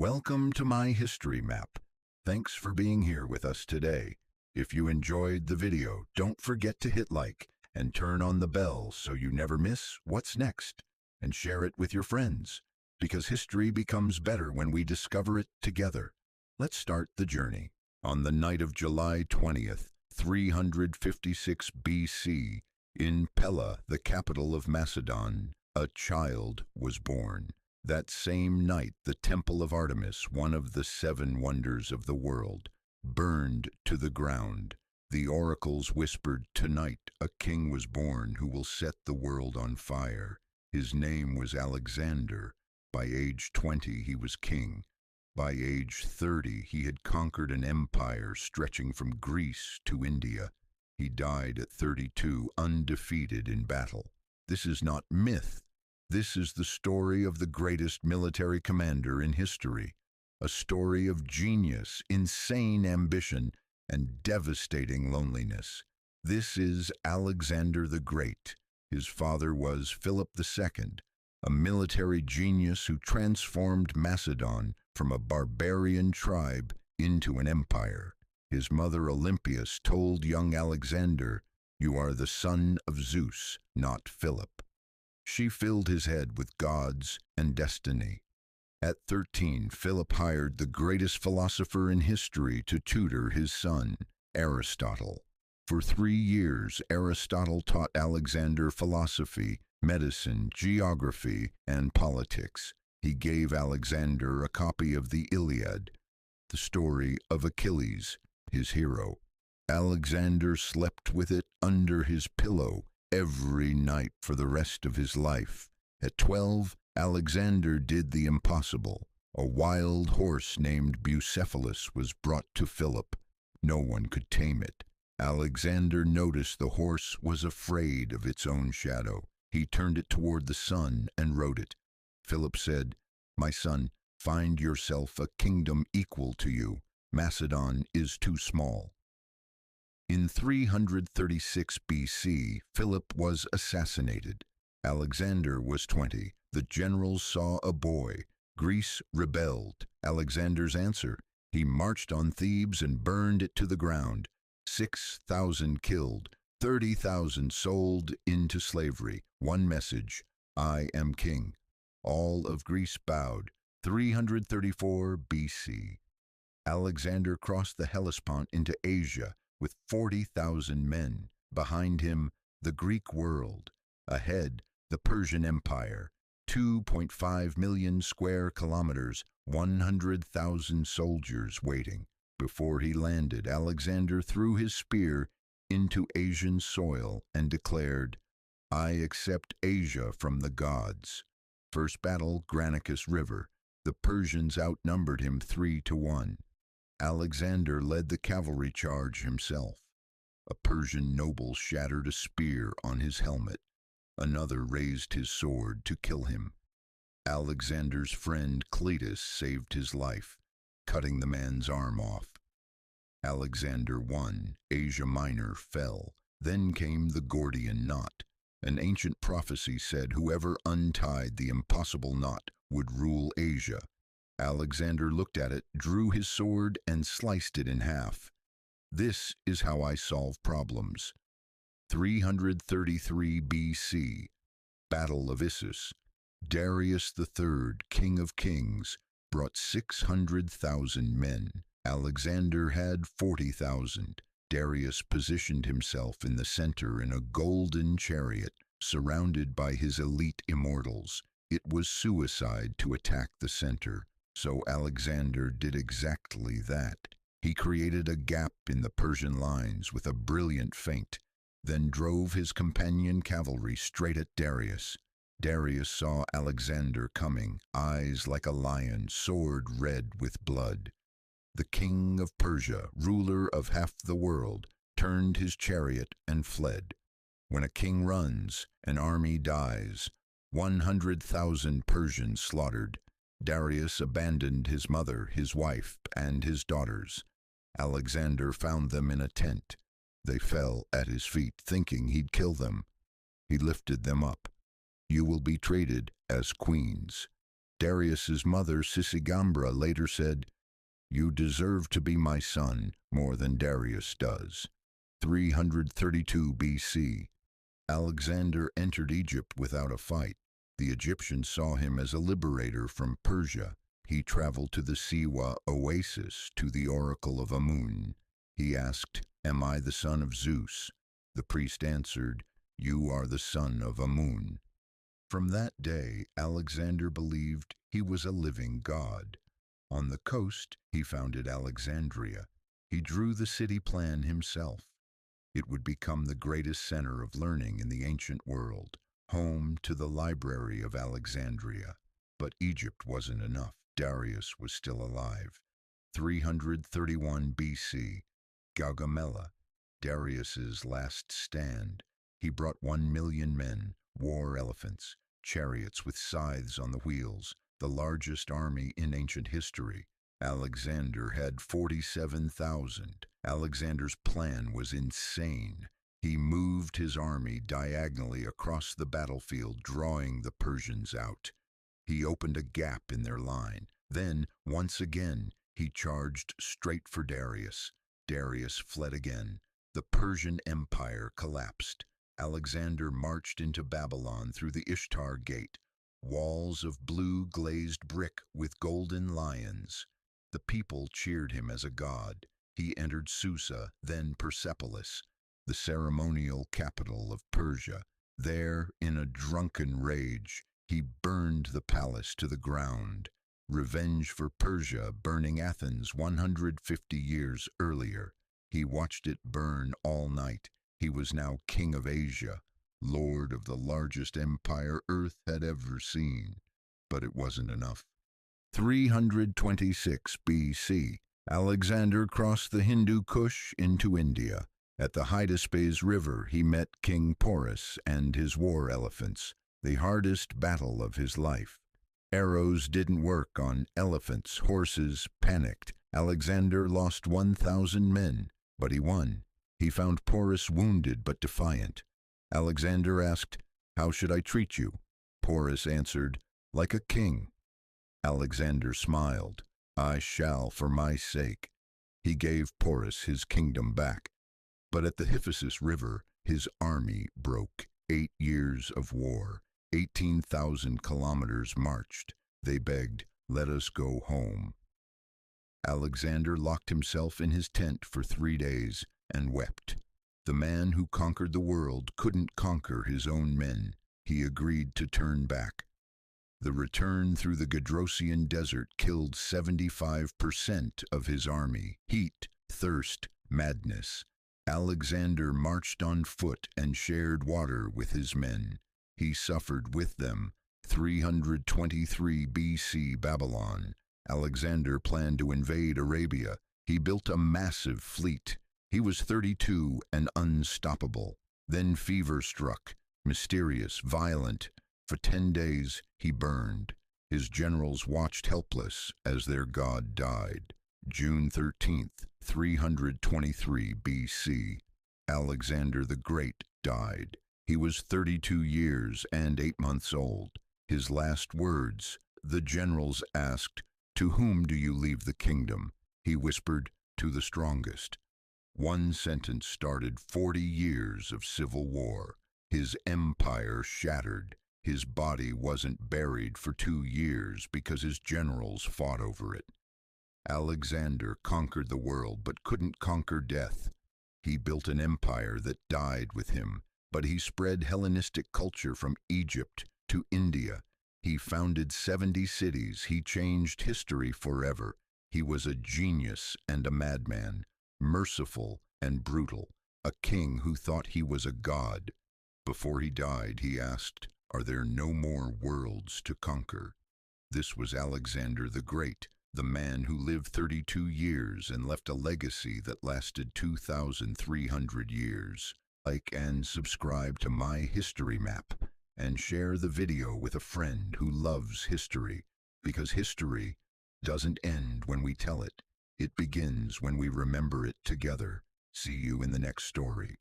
Welcome to my history map. Thanks for being here with us today. If you enjoyed the video, don't forget to hit like and turn on the bell so you never miss what's next, and share it with your friends, because history becomes better when we discover it together. Let's start the journey. On the night of July 20th, 356 BC, in Pella, the capital of Macedon, a child was born. That same night, the temple of Artemis, one of the 7 wonders of the world, burned to the ground. The oracles whispered, "Tonight a king was born who will set the world on fire." His name was Alexander. By age 20, he was king. By age 30, he had conquered an empire stretching from Greece to India. He died at 32, undefeated in battle. This is not myth. This is the story of the greatest military commander in history, a story of genius, insane ambition, and devastating loneliness. This is Alexander the Great. His father was Philip II, a military genius who transformed Macedon from a barbarian tribe into an empire. His mother Olympias told young Alexander, "You are the son of Zeus, not Philip." She filled his head with gods and destiny. At 13, Philip hired the greatest philosopher in history to tutor his son, Aristotle. For 3 years, Aristotle taught Alexander philosophy, medicine, geography, and politics. He gave Alexander a copy of the Iliad, the story of Achilles, his hero. Alexander slept with it under his pillow every night for the rest of his life. At 12, Alexander did the impossible. A wild horse named Bucephalus was brought to Philip. No one could tame it. Alexander noticed the horse was afraid of its own shadow. He turned it toward the sun and rode it. Philip said, "My son, find yourself a kingdom equal to you. Macedon is too small." In 336 BC, Philip was assassinated. Alexander was 20. The generals saw a boy. Greece rebelled. Alexander's answer: he marched on Thebes and burned it to the ground. 6,000 killed, 30,000 sold into slavery. One message: I am king. All of Greece bowed. 334 BC. Alexander crossed the Hellespont into Asia with 40,000 men. Behind him, the Greek world. Ahead, the Persian Empire. 2.5 million square kilometers, 100,000 soldiers waiting. Before he landed, Alexander threw his spear into Asian soil and declared, "I accept Asia from the gods." First battle, Granicus River. The Persians outnumbered him 3-1. Alexander led the cavalry charge himself. A Persian noble shattered a spear on his helmet. Another raised his sword to kill him. Alexander's friend Cletus saved his life, cutting the man's arm off. Alexander won. Asia Minor fell. Then came the Gordian knot. An ancient prophecy said whoever untied the impossible knot would rule Asia. Alexander looked at it, drew his sword, and sliced it in half. This is how I solve problems. 333 BC, Battle of Issus. Darius III, king of kings, brought 600,000 men. Alexander had 40,000. Darius positioned himself in the center in a golden chariot, surrounded by his elite immortals. It was suicide to attack the center, so Alexander did exactly that. He created a gap in the Persian lines with a brilliant feint, then drove his companion cavalry straight at Darius. Darius saw Alexander coming, eyes like a lion, sword red with blood. The king of Persia, ruler of half the world, turned his chariot and fled. When a king runs, an army dies. 100,000 Persians slaughtered. Darius abandoned his mother, his wife, and his daughters. Alexander found them in a tent. They fell at his feet, thinking he'd kill them. He lifted them up. "You will be treated as queens." Darius's mother, Sisigambra, later said, "You deserve to be my son more than Darius does." 332 BC. Alexander entered Egypt without a fight. The Egyptians saw him as a liberator from Persia. He traveled to the Siwa oasis, to the oracle of Amun. He asked, "Am I the son of Zeus?" The priest answered, "You are the son of Amun." From that day, Alexander believed he was a living god. On the coast, he founded Alexandria. He drew the city plan himself. It would become the greatest center of learning in the ancient world, home to the Library of Alexandria. But Egypt wasn't enough. Darius was still alive. 331 BC. Gaugamela, Darius's last stand. He brought 1,000,000 men, war elephants, chariots with scythes on the wheels, the largest army in ancient history. Alexander had 47,000. Alexander's plan was insane. He moved his army diagonally across the battlefield, drawing the Persians out. He opened a gap in their line. Then, once again, he charged straight for Darius. Darius fled again. The Persian Empire collapsed. Alexander marched into Babylon through the Ishtar Gate, walls of blue glazed brick with golden lions. The people cheered him as a god. He entered Susa, then Persepolis, the ceremonial capital of Persia. There, in a drunken rage, he burned the palace to the ground. Revenge for Persia burning Athens 150 years earlier. He watched it burn all night. He was now king of Asia, lord of the largest empire Earth had ever seen. But it wasn't enough. 326 BC. Alexander crossed the Hindu Kush into India. At the Hydaspes River, he met King Porus and his war elephants, the hardest battle of his life. Arrows didn't work on elephants. Horses panicked. Alexander lost 1,000 men, but he won. He found Porus wounded but defiant. Alexander asked, "How should I treat you?" Porus answered, "Like a king." Alexander smiled. "I shall for my sake." He gave Porus his kingdom back. But at the Hyphasis River, his army broke. 8 years of war. 18,000 kilometers marched. They begged, "Let us go home." Alexander locked himself in his tent for 3 days and wept. The man who conquered the world couldn't conquer his own men. He agreed to turn back. The return through the Gedrosian desert killed 75% of his army. Heat, thirst, madness. Alexander marched on foot and shared water with his men. He suffered with them. 323 BC Babylon. Alexander planned to invade Arabia. He built a massive fleet. He was 32 and unstoppable. Then fever struck, mysterious, violent. For 10 days he burned. His generals watched helpless as their god died. June 13th, 323 BC. Alexander the Great died. He was 32 years and 8 months old. His last words, the generals asked, "To whom do you leave the kingdom?" He whispered, "To the strongest." One sentence started 40 years of civil war. His empire shattered. His body wasn't buried for 2 years because his generals fought over it. Alexander conquered the world but couldn't conquer death. He built an empire that died with him, but he spread Hellenistic culture from Egypt to India. He founded 70 cities. He changed history forever. He was a genius and a madman, merciful and brutal, a king who thought he was a god. Before he died, he asked, "Are there no more worlds to conquer?" This was Alexander the Great, the man who lived 32 years and left a legacy that lasted 2,300 years. Like and subscribe to My History Map, and share the video with a friend who loves history, because history doesn't end when we tell it. It begins when we remember it together. See you in the next story.